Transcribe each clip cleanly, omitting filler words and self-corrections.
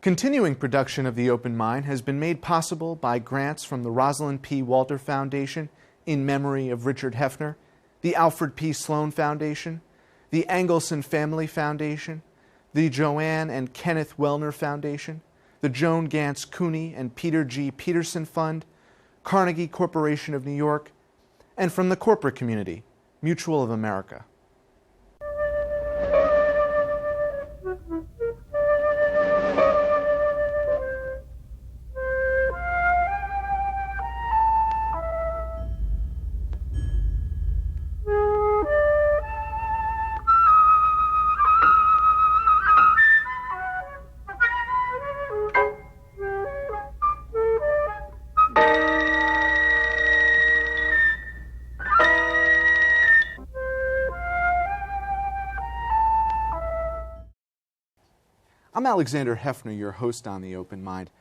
Continuing production of The Open Mind has been made possible by grants from the Rosalind P. Walter Foundation in memory of Richard Heffner, the Alfred P. Sloan Foundation, the Angelson Family Foundation, the Joanne and Kenneth Wellner Foundation, the Joan Gantz CUNY and Peter G. Peterson Fund, Carnegie Corporation of New York, and from the corporate community, Mutual of America. I'm Alexander Heffner, your host on The Open Mind.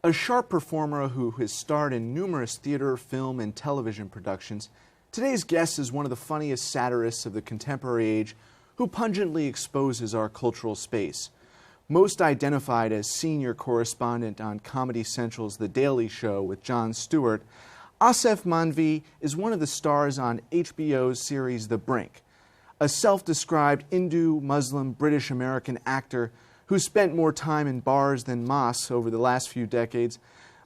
A sharp performer who has starred in numerous theater, film, and television productions, today's guest is one of the funniest satirists of the contemporary age who pungently exposes our cultural space. Most identified as senior correspondent on Comedy Central's The Daily Show with Jon Stewart, Aasif Mandvi is one of the stars on HBO's series The Brink. A self-described Hindu, Muslim, British-American actor who spent more time in bars than mosques over the last few decades,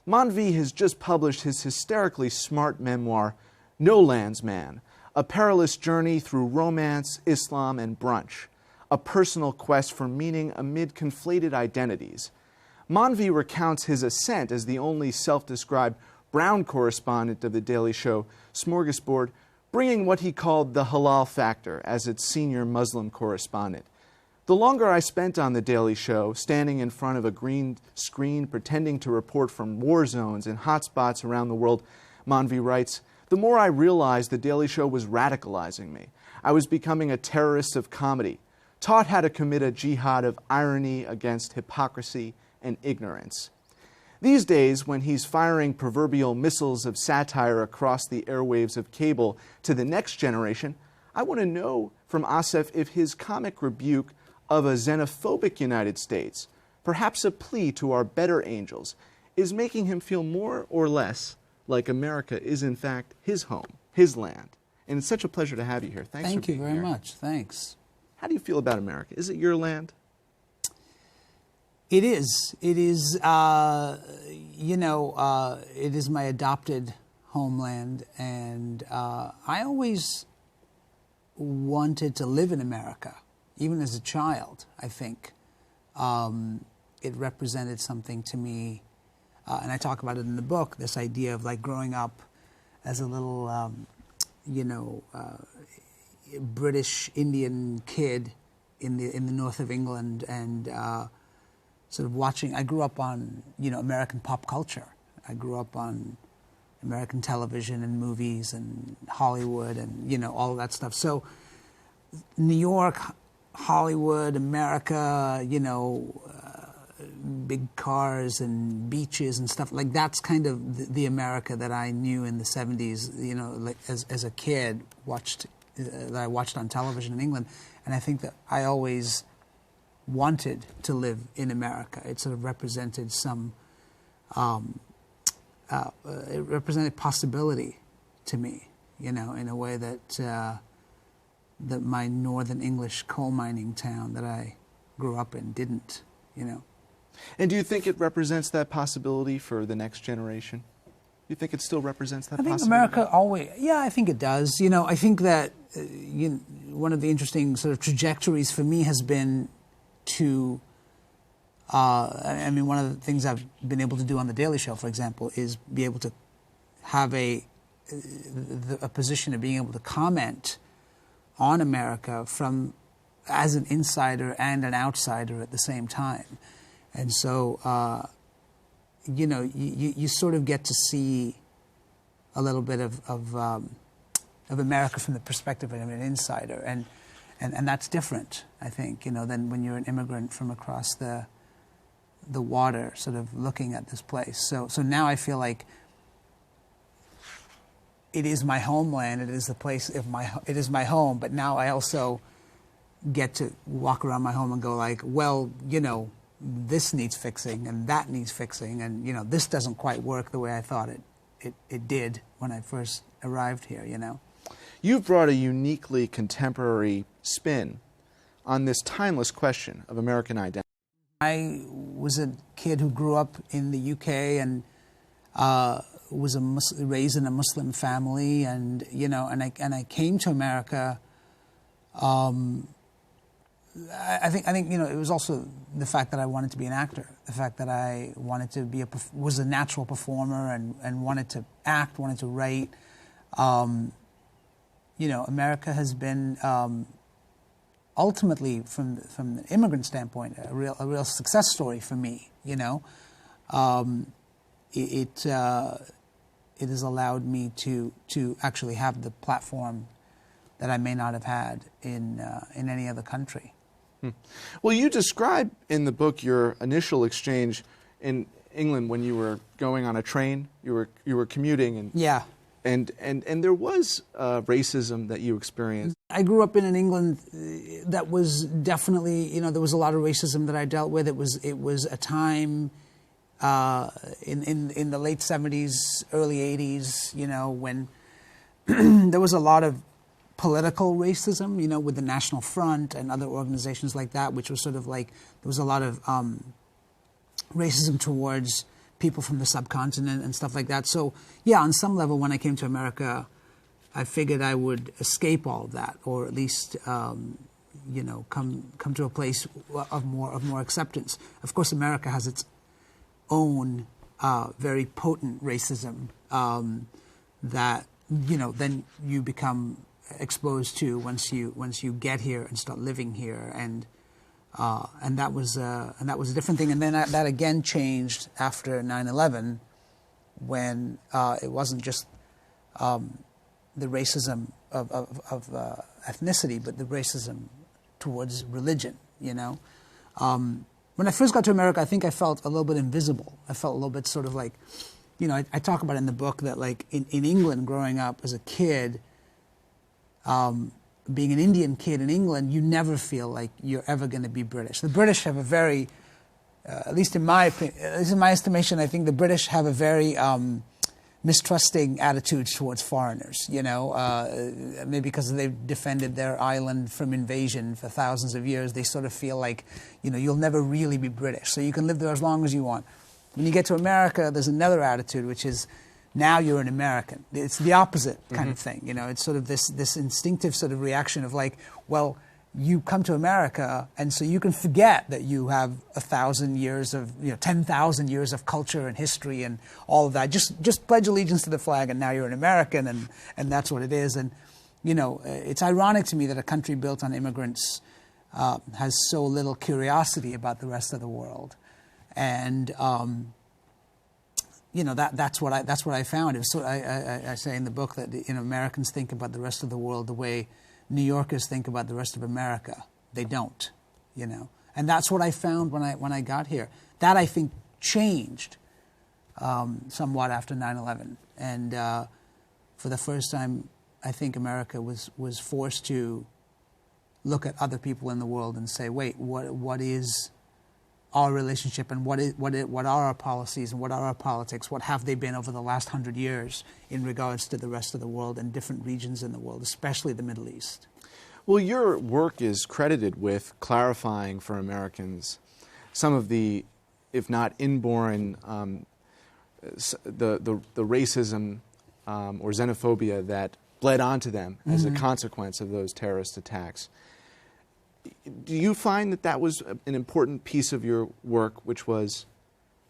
Mandvi has just published his hysterically smart memoir, No Land's Man, A Perilous Journey Through Romance, Islam, and Brunch, a personal quest for meaning amid conflated identities. Mandvi recounts his ascent as the only self-described brown correspondent of The Daily Show, Smorgasbord, bringing what he called the halal factor as its senior Muslim correspondent. The longer I spent on The Daily Show, standing in front of a green screen pretending to report from war zones and hotspots around the world, Mandvi writes, the more I realized The Daily Show was radicalizing me. I was becoming a terrorist of comedy, taught how to commit a jihad of irony against hypocrisy and ignorance. These days, when he's firing proverbial missiles of satire across the airwaves of cable to the next generation, I want to know from Aasif if his comic rebuke of a xenophobic United States, perhaps a plea to our better angels, is making him feel more or less like America is in fact his home, his land. And it's such a pleasure to have you here. Thanks for being here. Thank you very much. Thanks. How do you feel about America? Is it your land? It is. It is, it is my adopted homeland, and I always wanted to live in America. Even as a child, I think, it represented something to me, and I talk about it in the book, this idea of like growing up as a little, British Indian kid in the north of England, and sort of watching. I grew up on, American pop culture. I grew up on American television and movies and Hollywood and, all of that stuff. So New York, Hollywood, America, big cars and beaches and stuff, like that's kind of the America that I knew in the 70s, like as a kid, that I watched on television in England. And I think that I always wanted to live in America. It sort of represented some, it represented possibility to me, in a way that that my northern English coal mining town that I grew up in didn't, And do you think it represents that possibility for the next generation? Do you think it still represents that possibility? I think America always, I think it does. I think that one of the interesting sort of trajectories for me has been to, one of the things I've been able to do on The Daily Show, for example, is be able to have a position of being able to comment on America as an insider and an outsider at the same time. And so, you sort of get to see a little bit of America from the perspective of an insider. And that's different, I think, than when you're an immigrant from across the water sort of looking at this place. So now I feel like it is my homeland. It is the place of it is my home. But now I also get to walk around my home and go like, well, this needs fixing and that needs fixing, and this doesn't quite work the way I thought it did when I first arrived here. You've brought a uniquely contemporary spin on this timeless question of American identity. I was a kid who grew up in the UK and was raised in a Muslim family, and I came to America. I think it was also the fact that I wanted to be an actor, the fact that I wanted to was a natural performer and wanted to act, wanted to write. America has been ultimately, from the immigrant standpoint, a real success story for me. It has allowed me to actually have the platform that I may not have had in any other country. Well, you describe in the book your initial exchange in England when you were going on a train. You were commuting, and yeah. And there was racism that you experienced. I grew up in an England that was definitely, there was a lot of racism that I dealt with. It was a time in the late 70s, early 80s, when there was a lot of political racism, with the National Front and other organizations like that, which was sort of like, there was a lot of racism towards people from the subcontinent and stuff like that. So, yeah, on some level, when I came to America, I figured I would escape all of that, or at least, come to a place of more acceptance. Of course, America has its own very potent racism that then you become exposed to once you get here and start living here, and that was a different thing. And then that again changed after 9/11, when it wasn't just the racism of ethnicity, but the racism towards religion. When I first got to America, I think I felt a little bit invisible. I felt a little bit sort of like, I talk about in the book that, like, in England, growing up as a kid, being an Indian kid in England, you never feel like you're ever going to be British. The British have a very, at least in my estimation, I think the British have a very mistrusting attitude towards foreigners. Maybe because they've defended their island from invasion for thousands of years, they sort of feel like, you'll never really be British, so you can live there as long as you want. When you get to America, there's another attitude, which is, now you're an American. It's the opposite kind of thing. It's sort of this instinctive sort of reaction of like, well, you come to America, and so you can forget that you have 1,000 years of, 10,000 years of culture and history and all of that. Just pledge allegiance to the flag, and now you're an American, and that's what it is. And, it's ironic to me that a country built on immigrants has so little curiosity about the rest of the world. And, that's what I found. It was I say in the book that Americans think about the rest of the world the way New Yorkers think about the rest of America. They don't, and that's what I found when I got here. That, I think, changed somewhat after 9/11, and for the first time, I think America was forced to look at other people in the world and say, wait, what is our relationship, and what are our policies, and what are our politics, what have they been over the last 100 years in regards to the rest of the world and different regions in the world, especially the Middle East. Well, your work is credited with clarifying for Americans some of the, if not inborn, the racism or xenophobia that bled onto them as a consequence of those terrorist attacks. Do you find that was an important piece of your work, which was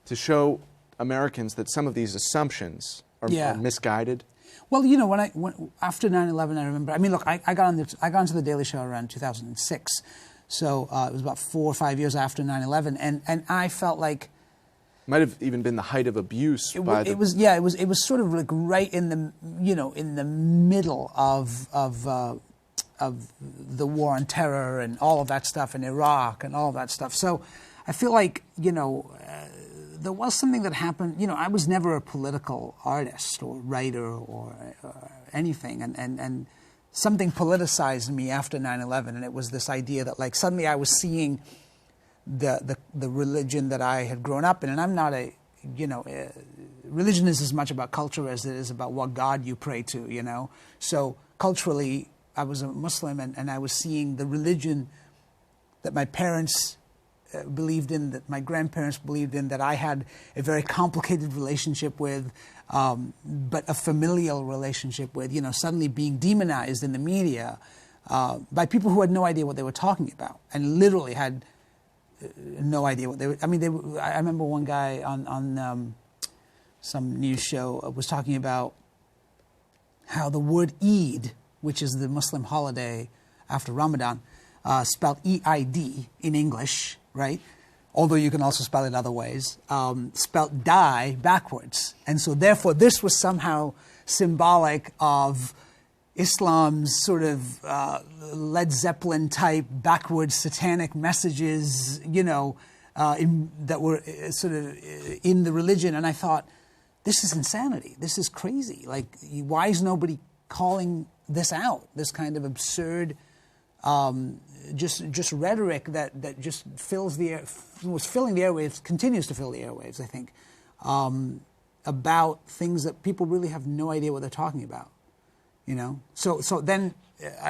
to show Americans that some of these assumptions are misguided? Well, when after 9/11, I remember. I mean, look, I got onto the Daily Show around 2006, so it was about 4 or 5 years after 9/11, and I felt like might have even been the height of abuse. It was sort of like right in the in the middle of the war on terror and all of that stuff in Iraq and all of that stuff. So I feel like, there was something that happened. I was never a political artist or writer or anything. And something politicized me after 9/11. And it was this idea that, like, suddenly I was seeing the religion that I had grown up in. And I'm not religion is as much about culture as it is about what God you pray to, So culturally, I was a Muslim, and I was seeing the religion that my parents believed in, that my grandparents believed in, that I had a very complicated relationship with, but a familial relationship with, suddenly being demonized in the media by people who had no idea what they were talking about, and literally had no idea what they were. I mean, I remember one guy on some news show was talking about how the word Eid, which is the Muslim holiday after Ramadan, spelled E-I-D in English, right? Although you can also spell it other ways, spelled die backwards. And so therefore this was somehow symbolic of Islam's sort of Led Zeppelin type backwards satanic messages, that were sort of in the religion. And I thought, this is insanity. This is crazy. Like, why is nobody calling this out? This kind of absurd, just rhetoric that just fills the air, was filling the airwaves, continues to fill the airwaves, I think, about things that people really have no idea what they're talking about. So then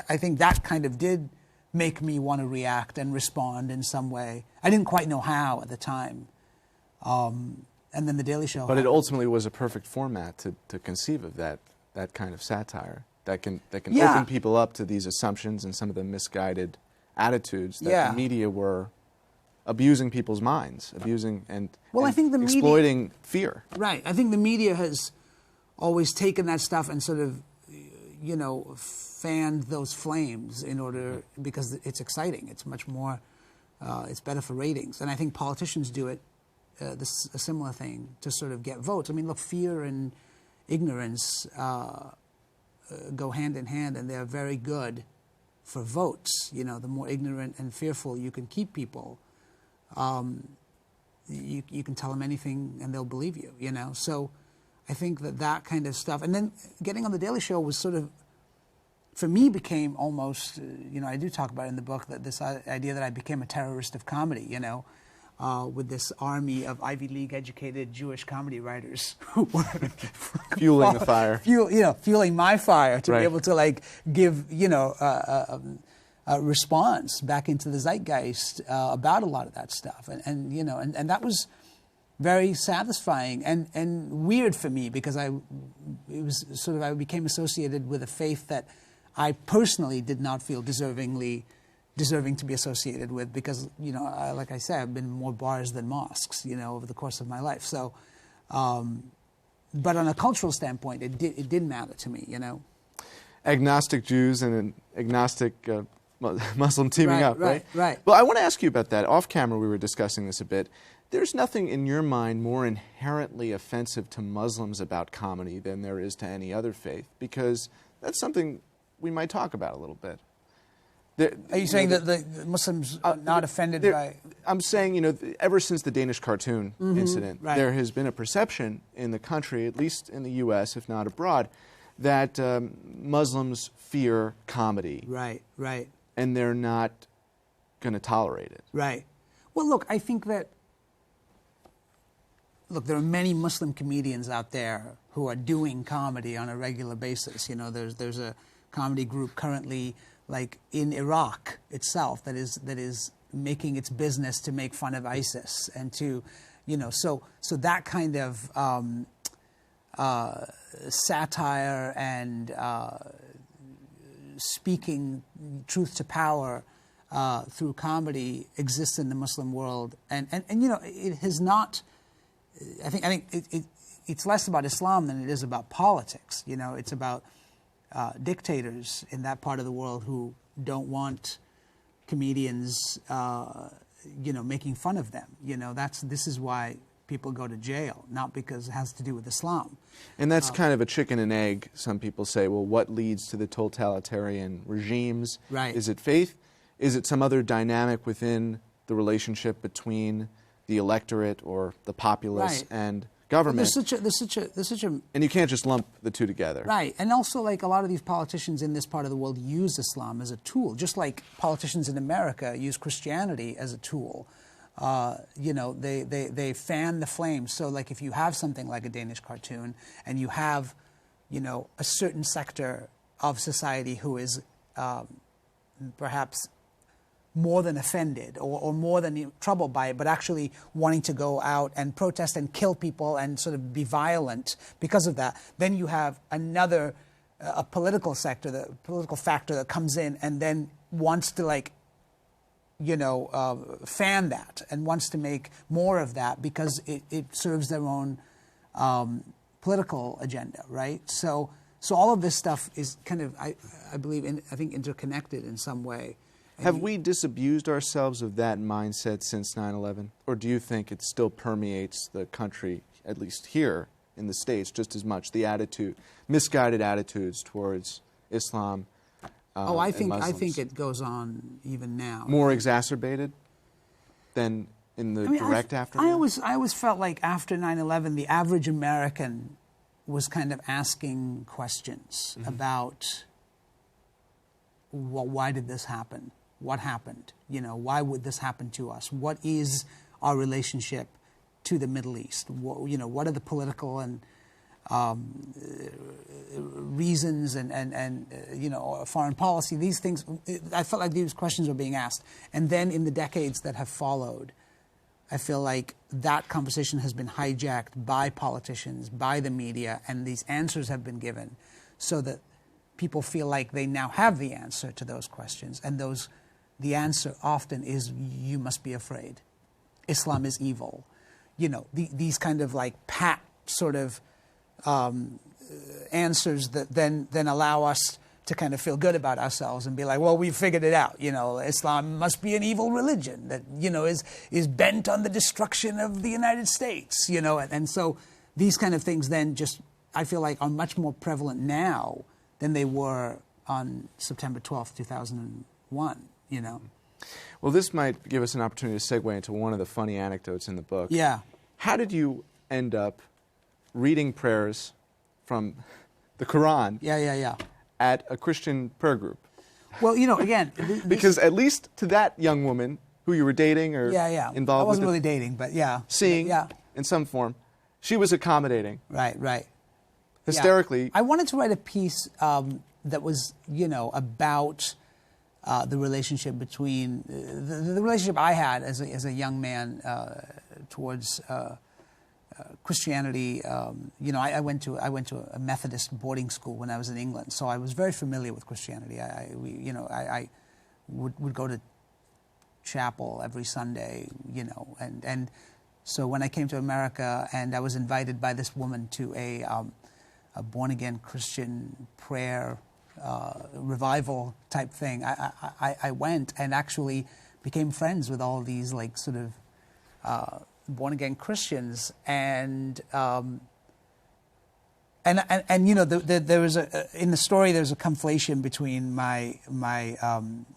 I think that kind of did make me want to react and respond in some way. I didn't quite know how at the time. And then The Daily Show. But it ultimately was a perfect format to conceive of that kind of satire that can open people up to these assumptions and some of the misguided attitudes that the media were abusing people's minds, I think the exploiting fear. Right. I think the media has always taken that stuff and sort of, fanned those flames because it's exciting. It's much more, it's better for ratings. And I think politicians do it, a similar thing, to sort of get votes. I mean, look, fear and ignorance go hand in hand, and they're very good for votes. The more ignorant and fearful you can keep people, you can tell them anything and they'll believe you, So I think that kind of stuff. And then getting on The Daily Show was sort of, for me, became almost, I do talk about it in the book, that this idea that I became a terrorist of comedy, with this army of Ivy League educated Jewish comedy writers who were fueling the fire. Fueling my fire to Right. be able to give, a response back into the zeitgeist about a lot of that stuff. And that was very satisfying and weird for me, because I became associated with a faith that I personally did not feel deserving to be associated with, because, like I said, I've been more bars than mosques, over the course of my life. So, but on a cultural standpoint, it did matter to me, Agnostic Jews and an agnostic Muslim teaming up, right? Right. Well, I want to ask you about that. Off camera, we were discussing this a bit. There's nothing in your mind more inherently offensive to Muslims about comedy than there is to any other faith, because that's something we might talk about a little bit. Are you saying that the Muslims are not offended by... I'm saying, ever since the Danish cartoon incident, right. there has been a perception in the country, at least in the U.S., if not abroad, that Muslims fear comedy. Right. And they're not going to tolerate it. Right. Well, look, I think that... Look, there are many Muslim comedians out there who are doing comedy on a regular basis. There's a comedy group currently, like in Iraq itself, that is making its business to make fun of ISIS and to, so that kind of satire and speaking truth to power through comedy exists in the Muslim world, and it has not. I think it's less about Islam than it is about politics. It's about dictators in that part of the world who don't want comedians, making fun of them. This is why people go to jail, not because it has to do with Islam. And that's kind of a chicken and egg. Some people say, well, what leads to the totalitarian regimes? Right. Is it faith? Is it some other dynamic within the relationship between the electorate or the populace Right. and government? There's such a And you can't just lump the two together. Right. And also, like, a lot of these politicians in this part of the world use Islam as a tool, just like politicians in America use Christianity as a tool. you know, they fan the flame. So like if you have something like a Danish cartoon and you have, you know, a certain sector of society who is perhaps more than offended or more than troubled by it, but actually wanting to go out and protest and kill people and sort of be violent because of that, then you have another, a political sector, the political factor that comes in and then wants to, like, you know, fan that and wants to make more of that because it serves their own political agenda, right? So all of this stuff is kind of, I believe, I think interconnected in some way. Have we disabused ourselves of that mindset since 9/11? Or do you think it still permeates the country, at least here in the States, just as much, the attitude, misguided attitudes towards Islam I and think Muslims? it goes on even now. More exacerbated than in the direct aftermath? I always felt like after 9/11, the average American was kind of asking questions about, well, why did this happen? What happened? You know, why would this happen to us? What is our relationship to the Middle East? You know, what are the political and reasons and you know, foreign policy? These things, I felt like these questions were being asked. And then in the decades that have followed, I feel like that conversation has been hijacked by politicians, by the media, and these answers have been given so that people feel like they now have the answer to those questions. And the answer often is, you must be afraid. Islam is evil. You know, these kind of like pat sort of answers that then allow us to kind of feel good about ourselves and be like, well, we've figured it out. You know, Islam must be an evil religion that, you know, is bent on the destruction of the United States, you know. And so these kind of things then just, I feel like, are much more prevalent now than they were on September 12th, 2001, you know. Well, this might give us an opportunity to segue into one of the funny anecdotes in the book. Yeah. How did you end up reading prayers from the Quran at a Christian prayer group? Well, you know, again... Because at least to that young woman who you were dating or involved with... I wasn't really dating, but yeah. Seeing in some form, she was accommodating. Right. Hysterically. Yeah. I wanted to write a piece that was, you know, about the relationship between... the relationship I had as a young man towards... Christianity. You know, I went to a Methodist boarding school when I was in England, so I was very familiar with Christianity. I would go to chapel every Sunday, you know, and so when I came to America and I was invited by this woman to a born-again Christian prayer revival type thing, I went and actually became friends with all these, like, sort of born-again Christians, and you know, there was in the story there's a conflation between my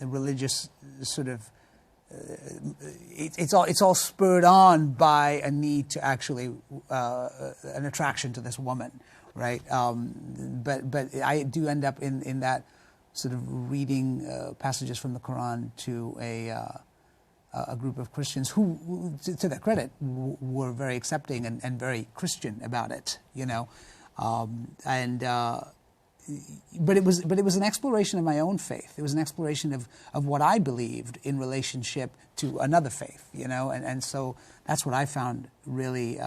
religious sort of it's all spurred on by a need to actually an attraction to this woman, right? But I do end up in that sort of reading passages from the Quran to a group of Christians who, to their credit, were very accepting and very Christian about it, you know, but it was an exploration of my own faith. It was an exploration of what I believed in relationship to another faith, you know, and so that's what I found really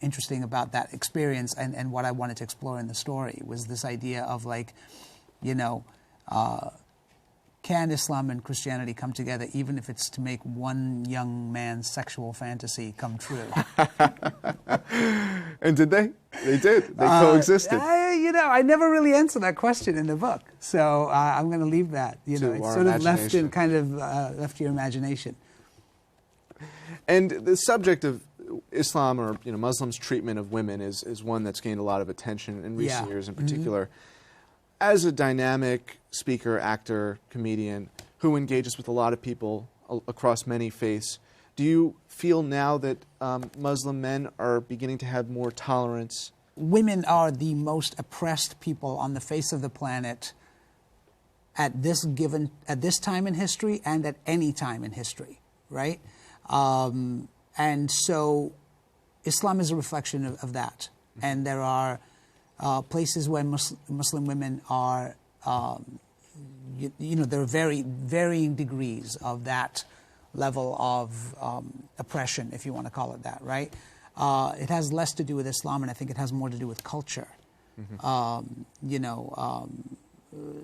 interesting about that experience, and what I wanted to explore in the story was this idea of, like, you know, can Islam and Christianity come together, even if it's to make one young man's sexual fantasy come true? And did they? They did. They coexisted. You know, I never really answered that question in the book, so I'm going to leave that. You know, it's sort of left in kind of left to your imagination. And the subject of Islam, or, you know, Muslims' treatment of women is one that's gained a lot of attention in recent years in particular. Mm-hmm. As a dynamic speaker, actor, comedian who engages with a lot of people across many faiths, do you feel now that Muslim men are beginning to have more tolerance? Women are the most oppressed people on the face of the planet at this time in history and at any time in history, right? And so Islam is a reflection of that. And there are places where Muslim women are, there are varying degrees of that level of oppression, if you want to call it that, right? It has less to do with Islam, and I think it has more to do with culture.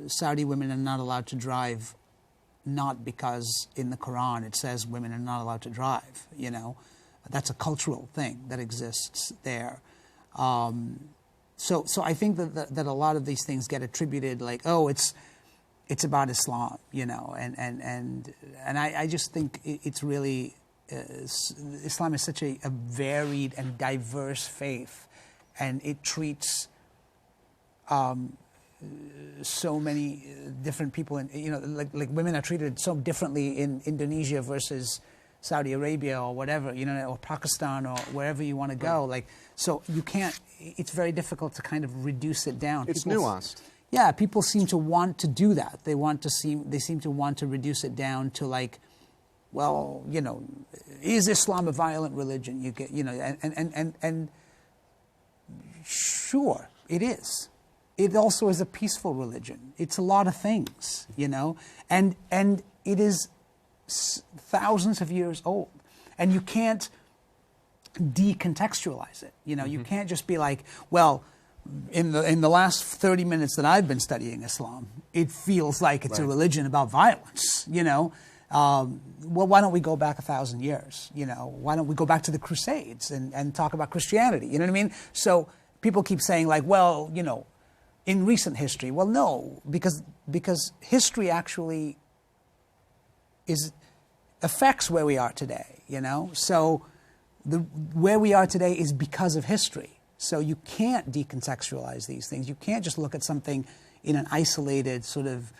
Saudi women are not allowed to drive, not because in the Quran it says women are not allowed to drive, That's a cultural thing that exists there. So I think that a lot of these things get attributed like, oh, it's about Islam, and I just think it's really, Islam is such a varied and diverse faith, and it treats so many different people, and like women are treated so differently in Indonesia versus Saudi Arabia or whatever, or Pakistan or wherever you want to go. Like, so you can't. It's very difficult to kind of reduce it down. It's nuanced. Yeah, people seem to want to do that. They seem to want to reduce it down to like, well, is Islam a violent religion? You get, and sure, it is. It also is a peaceful religion. It's a lot of things, and it is thousands of years old, and you can't decontextualize it. You can't just be like, well, in the last 30 minutes that I've been studying Islam, it feels like it's a religion about violence. Well, why don't we go back 1,000 years? Why don't we go back to the Crusades and talk about Christianity? You know what I mean? So people keep saying like, well, in recent history. Well, no, because history actually affects where we are today, So where we are today is because of history. So you can't decontextualize these things. You can't just look at something in an isolated sort of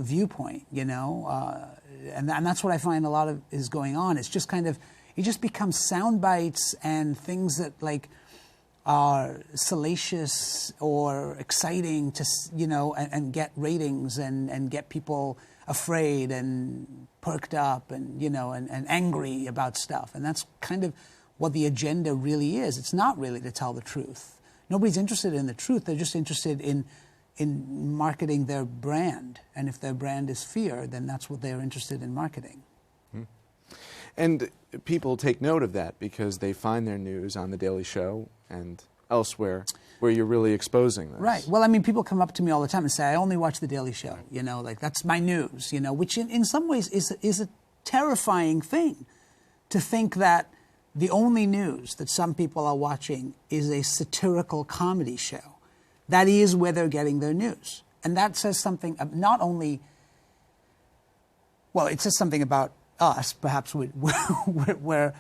viewpoint, and that's what I find a lot of is going on. It's just kind of, it just becomes sound bites and things that like are salacious or exciting to, and get ratings and get people afraid and perked up and, and angry about stuff. And that's kind of what the agenda really is. It's not really to tell the truth. Nobody's interested in the truth. They're just interested in marketing their brand. And if their brand is fear, then that's what they're interested in marketing. And people take note of that because they find their news on The Daily Show and elsewhere where you're really exposing this. Right. Well, I mean, people come up to me all the time and say, I only watch The Daily Show. Like that's my news, which in some ways is a terrifying thing to think that the only news that some people are watching is a satirical comedy show. That is where they're getting their news. And that says something not only, well, it says something about us. Perhaps we're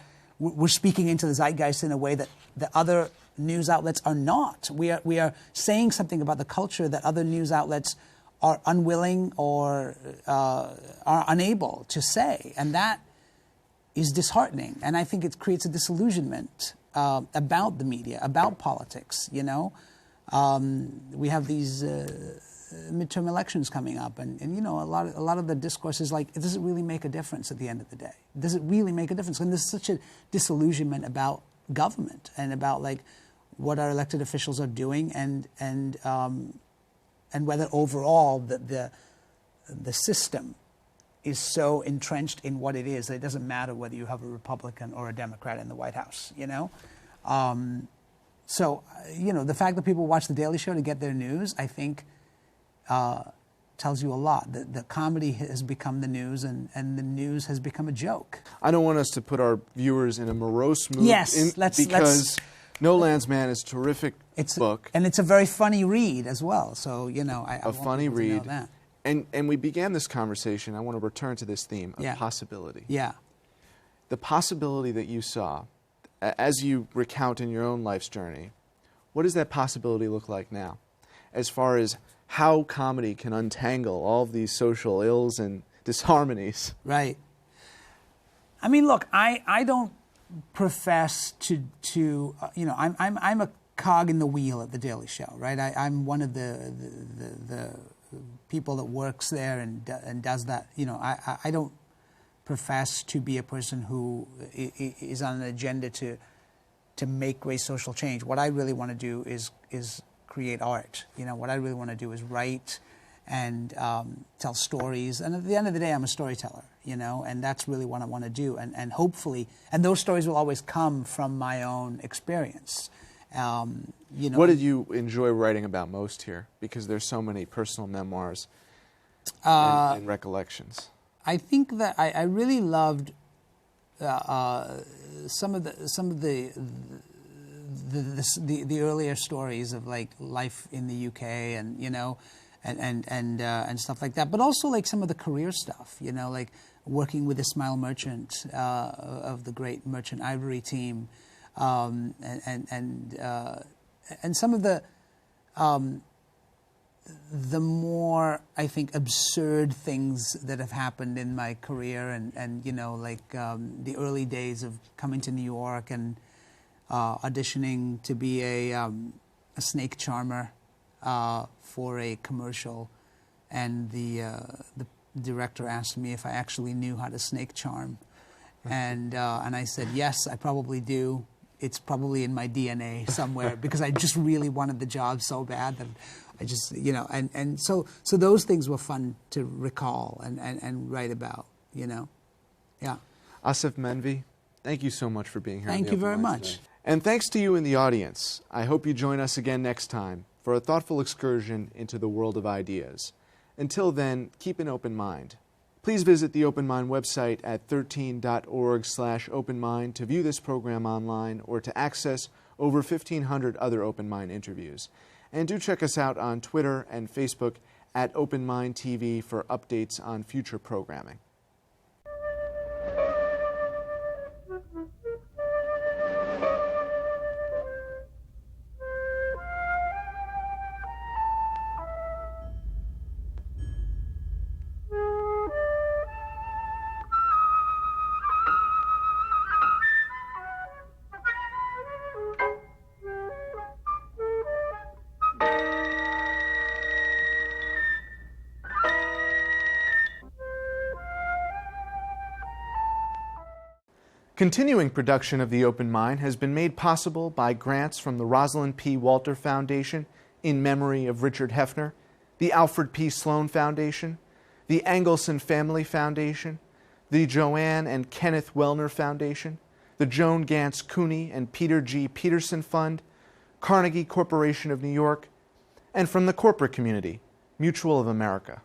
speaking into the zeitgeist in a way that the other news outlets are not. We are saying something about the culture that other news outlets are unwilling or are unable to say. And that is disheartening. And I think it creates a disillusionment about the media, about politics, We have these midterm elections coming up, and a lot of the discourse is like, does it really make a difference at the end of the day? Does it really make a difference? And there's such a disillusionment about government and about like what our elected officials are doing, and whether overall the system is so entrenched in what it is that it doesn't matter whether you have a Republican or a Democrat in the White House. So the fact that people watch The Daily Show to get their news, I think, tells you a lot. The comedy has become the news, and the news has become a joke. I don't want us to put our viewers in a morose mood. Yes, because No Land's Man is a terrific book. And it's a very funny read as well. So, a funny read. That. And we began this conversation, I want to return to this theme of possibility. Yeah. The possibility that you saw, as you recount in your own life's journey, what does that possibility look like now? As far as how comedy can untangle all of these social ills and disharmonies. Right. I mean, look, I don't profess to I'm a cog in the wheel at The Daily Show, right? I'm one of the people that works there and does that. I don't profess to be a person who is on an agenda to make great social change. What I really want to do is create art. What I really want to do is write and tell stories. And at the end of the day, I'm a storyteller, and that's really what I want to do. And hopefully, and those stories will always come from my own experience. What did you enjoy writing about most here? Because there's so many personal memoirs and recollections. I think that I really loved some of the earlier stories of like life in the UK and stuff like that, but also like some of the career stuff, like working with the Smile Merchant of the great Merchant Ivory team, and some of the more, I think, absurd things that have happened in my career, and like the early days of coming to New York and auditioning to be a snake charmer for a commercial, and the director asked me if I actually knew how to snake charm, and I said yes, I probably do. It's probably in my DNA somewhere because I just really wanted the job so bad that I just, and so those things were fun to recall and write about, Yeah. Aasif Mandvi, thank you so much for being here. Thank you very much. Today. And thanks to you in the audience. I hope you join us again next time for a thoughtful excursion into the world of ideas. Until then, keep an open mind. Please visit the Open Mind website at 13.org/openmind to view this program online or to access over 1,500 other Open Mind interviews. And do check us out on Twitter and Facebook at Open Mind TV for updates on future programming. Continuing production of The Open Mind has been made possible by grants from the Rosalind P. Walter Foundation in memory of Richard Heffner, the Alfred P. Sloan Foundation, the Angelson Family Foundation, the Joanne and Kenneth Wellner Foundation, the Joan Gantz CUNY and Peter G. Peterson Fund, Carnegie Corporation of New York, and from the corporate community, Mutual of America.